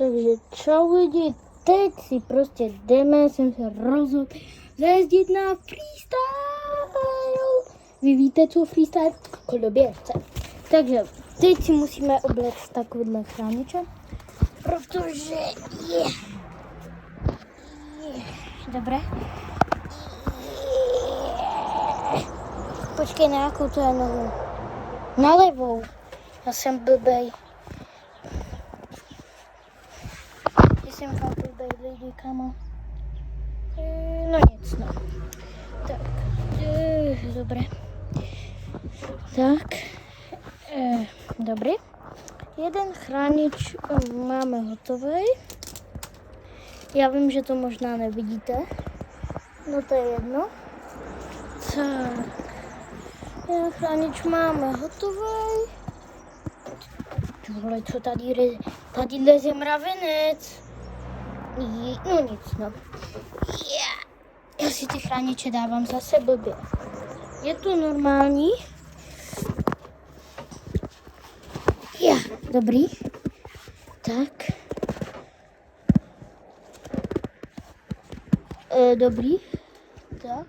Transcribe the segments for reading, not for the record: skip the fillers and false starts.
Takže čau lidi, teď si prostě jdeme, jsem se rozhodl zajezdit na freestyle. Vy víte, co freestyle? Koloběžce. Takže teď si musíme obléct takovýhle chrániče, protože je. Dobré. Počkej, na jakou to je nohu? Na levou. Já jsem blbej. Jsem fakt blbej lidi, kamo. No nic, no. Tak, dobré. Tak, dobrý. Jeden chránič máme hotový. Já vím, že to možná nevidíte. No to je jedno. Tak, jeden chránič máme hotový. Vole, co tady leze mravenec. No nic, no. Já si ty chrániče dávám zase blbě. Je to normální? Dobrý. Tak. Dobrý. Tak.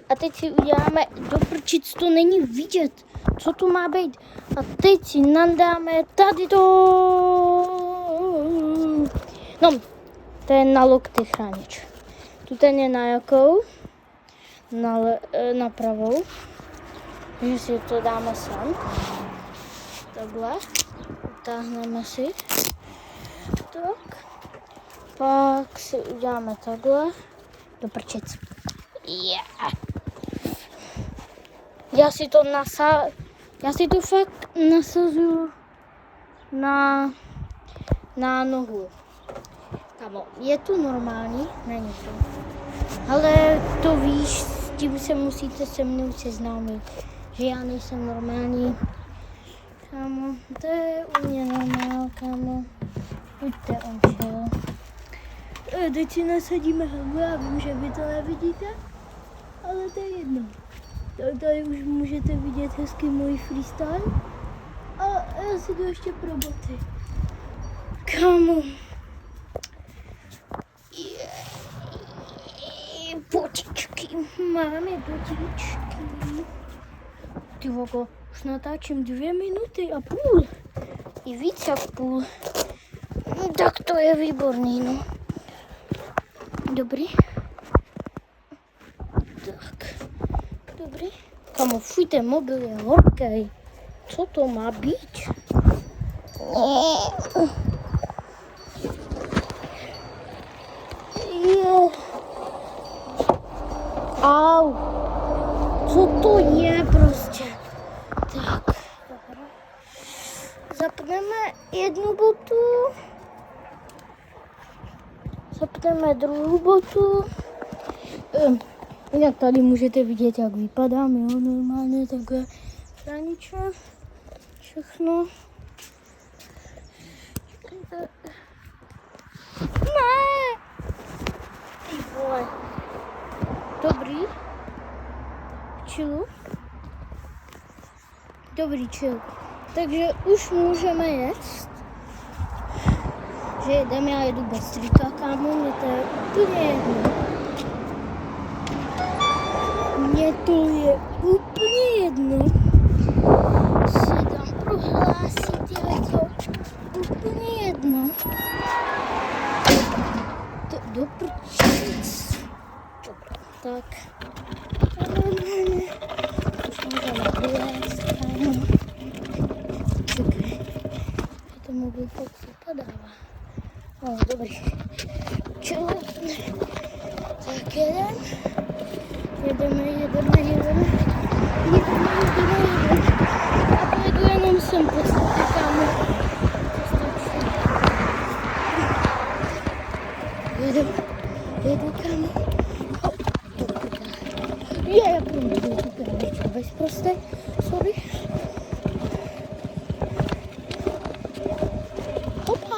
A teď si uděláme, doprčic, to není vidět. Co to má být? A teď si nandáme tady to. No, to je na lokty chránič. Tu ten je na jakou? Na pravou. Takže si to dáme sem. Takhle. Utáhneme si. Tak. Pak si uděláme takhle. Do prčic. Já si to fakt nasazuju na nohu. Kamo, je to normální? Není to. Ale to víš, s tím se musíte se mnou seznámit, že já nejsem normální. Kamo, to je u mě normál, kamo. Buďte ončil. Teď si nasadíme helmu, já vím, že vy to nevidíte, ale to je jedno. Tak tady už můžete vidět hezky můj freestyle. A já si to ještě pro boty. Kamo. Botičky, máme botičky. Ty vogo, už natáčím 2 minuty a půl. I víc jak půl. No, tak to je výborný, no. Dobrý. Tak. Dobrý. Kamo, fuj, ten mobil je horký. Co to má být? Au. Co to je prostě? Tak. Dobré. Zapneme jednu botu. Zapneme druhou botu. Jak tady můžete vidět, jak vypadám, jo, normálně takhle chrániče, všechno. Ne! Ty vole. Dobrý. Chill. Dobrý, chill. Takže už můžeme jet. Že jedeme, já jedu bez trika, kámo, mě to je úplně jedno. Mně to je úplně jedno. Si dám prohlásit, je to úplně jedno. Do prčic. Tak. Už můžeme vylézt, kámo. Čekaj. To mobil fakt zapadává. No, dobrý. Čau. Tak jedeme. A pojedu jenom sem podstatě, kámo. Jedu, kámo. Já promluvu tu kravičku bez prostek. Sorry. Hopa.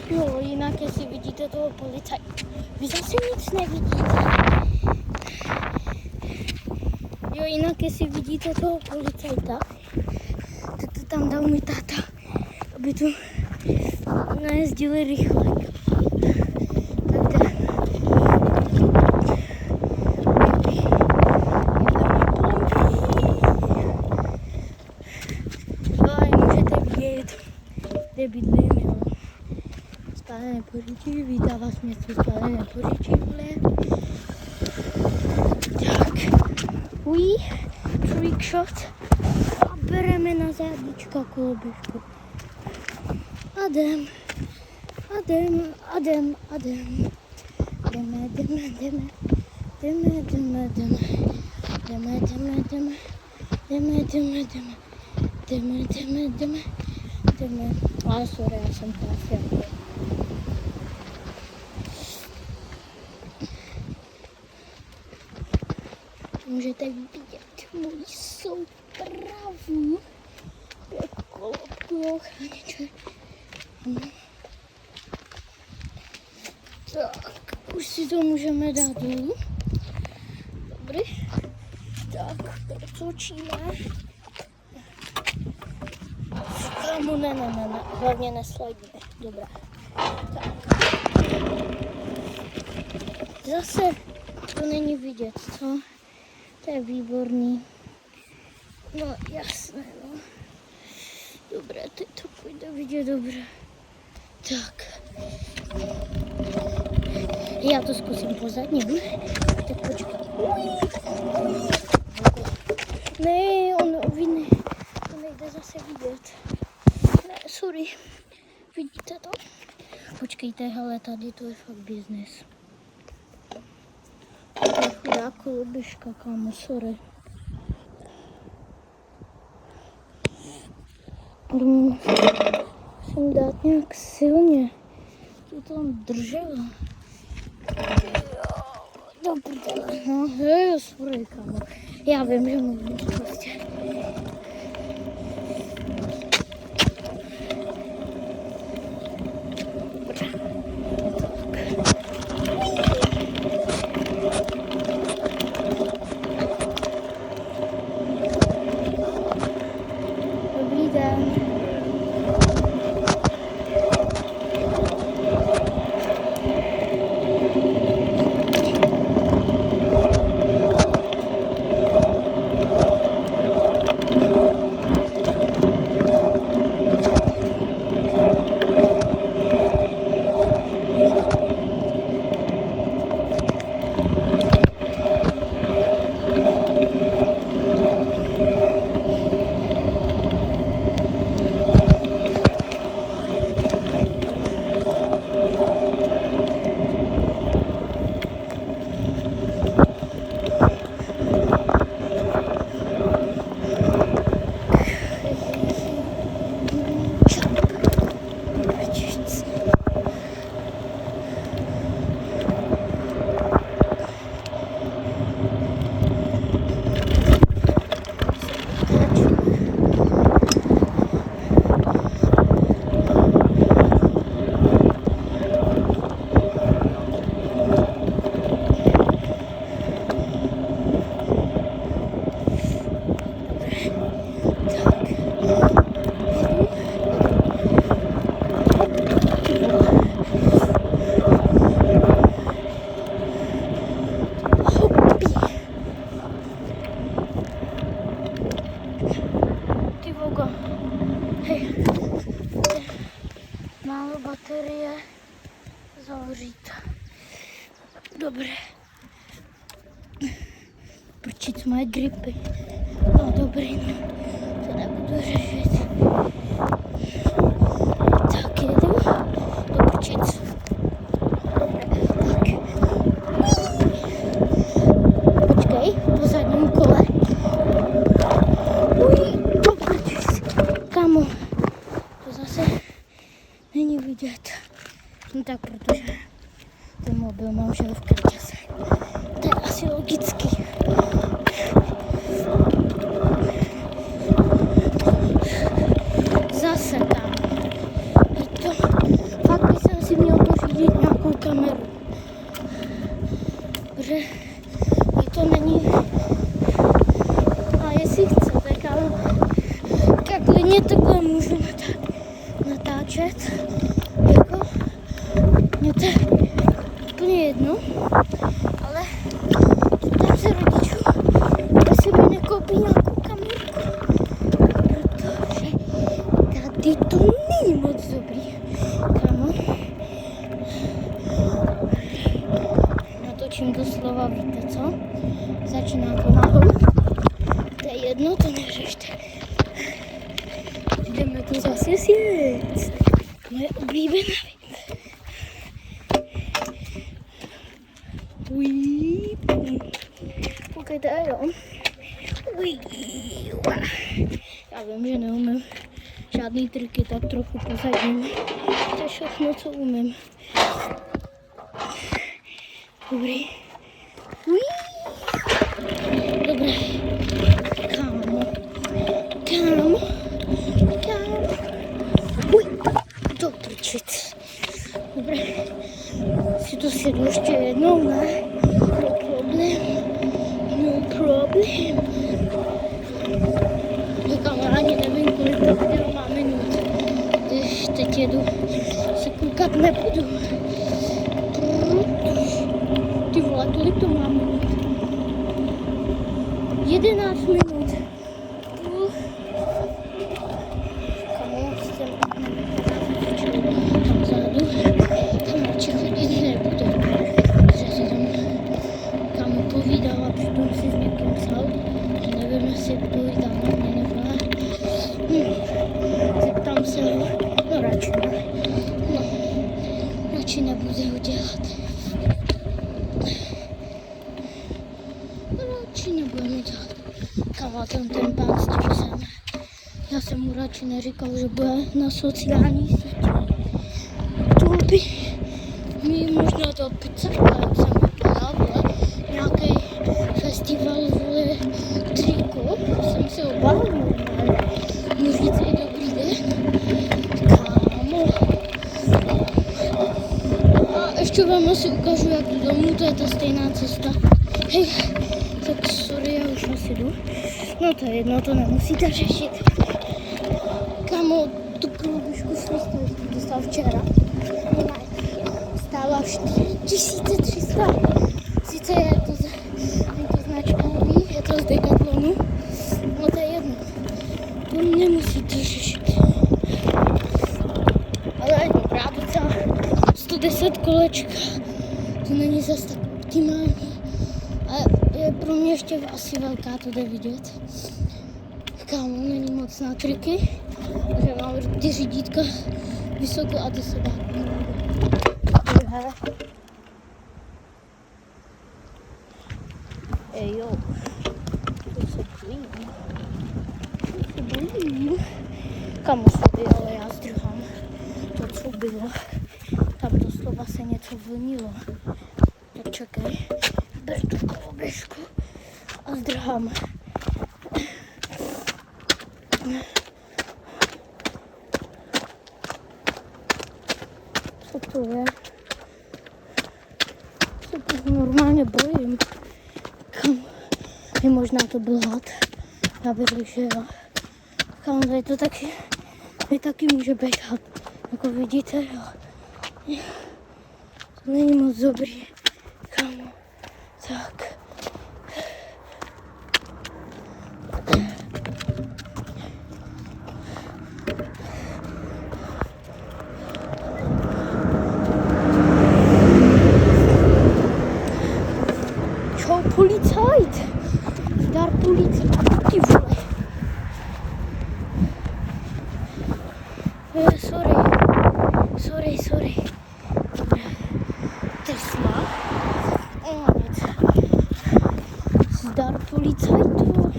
Jo, jinak jestli vidíte toho policajta. Vy zase nic nevidíte. Jo, jinak jestli vidíte toho policajta, tam dal můj táta, aby tu nejezdili rychle. Kde bydlím, jo. Stále nepoříčí, vítá vás město, stále nepoříčí, tak, trickshot a bereme na zádička koloběžku. Jdeme. Ale sorry, já jsem trafil. Můžete vidět moji soupravu. Jak kolobku ochraniče. Tak, už si to můžeme dát dolů. Dobrý. Tak, protočíme. Kámo, ne, hlavně nesladíme. Dobrá. Tak. Zase to není vidět, co? To je výborný. No, jasné, no. Dobré, teď to půjde vidět dobře. Tak. Já to zkusím po zadním. Tak počkej. Ne, on nejde zase vidět. Ne, sorry. Vidíte to? Počkejte, hele, tady to je fakt biznes. To je chudá koloběžka, kámo, sorry. Musím dát nějak silně. To tam držela. Dobře, no, sorry, kámo. Já vím, že mluvím prostě. Dobrý den. Málo baterie zavřít. Dobré. Prčit moje gripy. No dobrý, no. To nebudu řešit. Tak jedu do prčic. Dobré, tak. Počkej, po zadním kole. Do prčic. Kámo, to zase není vidět. No tak, protože ten mobil mám žil v krčase. To je asi logický. Zase tam. To, fakt bych si měl pořídit nějakou kameru. Protože to není... A jestli chcete, kámo, tak klidně to věc, jako, mě to je úplně jedno, ale tam se rodičů, jestli mi nekoupí nějakou kamerku, protože tady to není moc dobrý, kámo. Natočím doslova, víte co? Začíná to nahoru. To je jedno, to neřešte. Jdeme to zase sjet. Moje oblíbená věc. Koukejte, jo. Já vím, že neumím žádný triky, tak trochu pozadím. To je všechno, co umím. Dobrý. Dobré. Kámo. To prčit. Dobré. Si to sjedu ještě jednou, ne? No problem. Kamarádi, nevím, kolik to video má minut. Když teď jedu, se koukat nebudu. Ty vole, kolik to má minut? 11 minut. Kamu, jsem tam vzadu. Tam radši chodit nebudu. Protože se tam kamu povídal a přitom si s někým psal. Nevím, jestli povídal na mě nebo ne. Zeptám se ho. No radši ne. No, radši nebudu ho dělat. Radši nebudeme dělat. Kama ten pán s tím jsem. Já jsem mu radši neříkal, že bude na sociální sítě. To by mi možná dal pizzerka, jak jsem vypadal, vole. Nějaký festival, vole, triko. Jsem si obal normálně. Můžu říct i dobrý den. Kámo. A ještě vám asi ukážu, jak jdu domů, to je ta stejná cesta. Hej, tak sorry, já už asi jdu. No to je jedno, to nemusíte řešit. Kámo, tu průběžku jsem dostal včera. Stála 4300. Sice je to značkový, je to z Decathlonu. No to je jedno. To nemusíte řešit. Ale je dobrá docela. 110 kolečka. To není zase tak optimální. Ale je pro mě ještě asi velká, to jde vidět. Kámo, není moc na triky. Takže mám ty řídítka vysoko a ty se dá. Ej jo, to se bojím. Kamo sobě, ale já zdrhám to, co bylo. Tam doslova se něco vlnilo. Tak čekaj, ber tu koloběžku a zdrhám. Co to je? Se to normálně bojím. Kam? Možná to byl had. Já bych řekl, že jo. Kam, tady to taky může být had. Jako vidíte, jo. To není moc dobrý. Kámo. Tak. Čau, policajt. Zdar policajt. Ty vole. Sorry. Tesla. Zdar policajtu.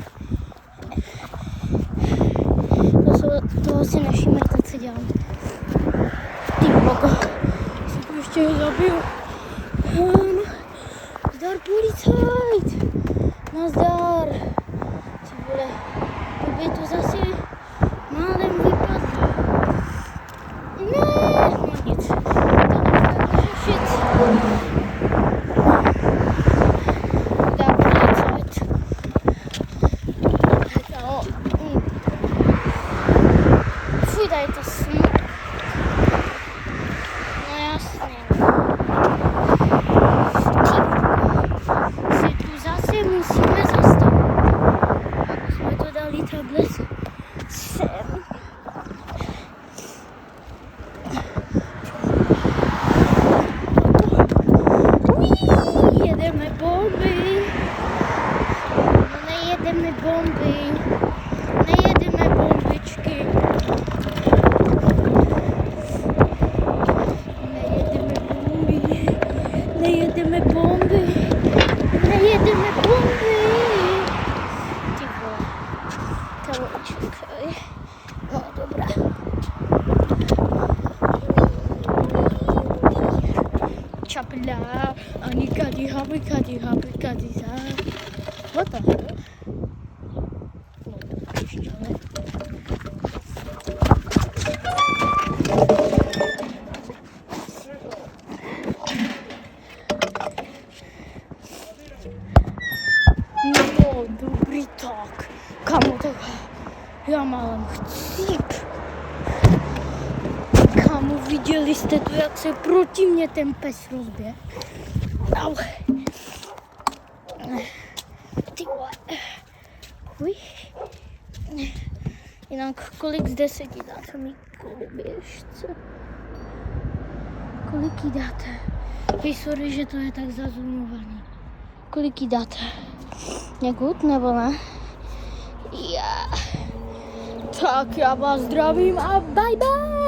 Toho si nevšimejte, co dělám. Ty bogo. Jsem to ještě zabiju. Zdar policajt. Nazdar. Ty vole. Kdyby to zase málem vypadlo. Ne, nic. Fuj, tady to smrt. bla, Anika die habikadi za. What the hell? No to pušťame. No, dobrý tak. Kamo, tak já mám chcíp. Kámo, viděli jste to, jak se proti mě ten pes rozběh? Au. Ty vole. Uj. Jinak kolik z 10 dáte mi koloběžce? Kolik jí dáte? Hej, sorry, že to je tak zazumovaný. Kolik jí dáte? Někud nebo ne? Já. Tak já vás zdravím a bye bye.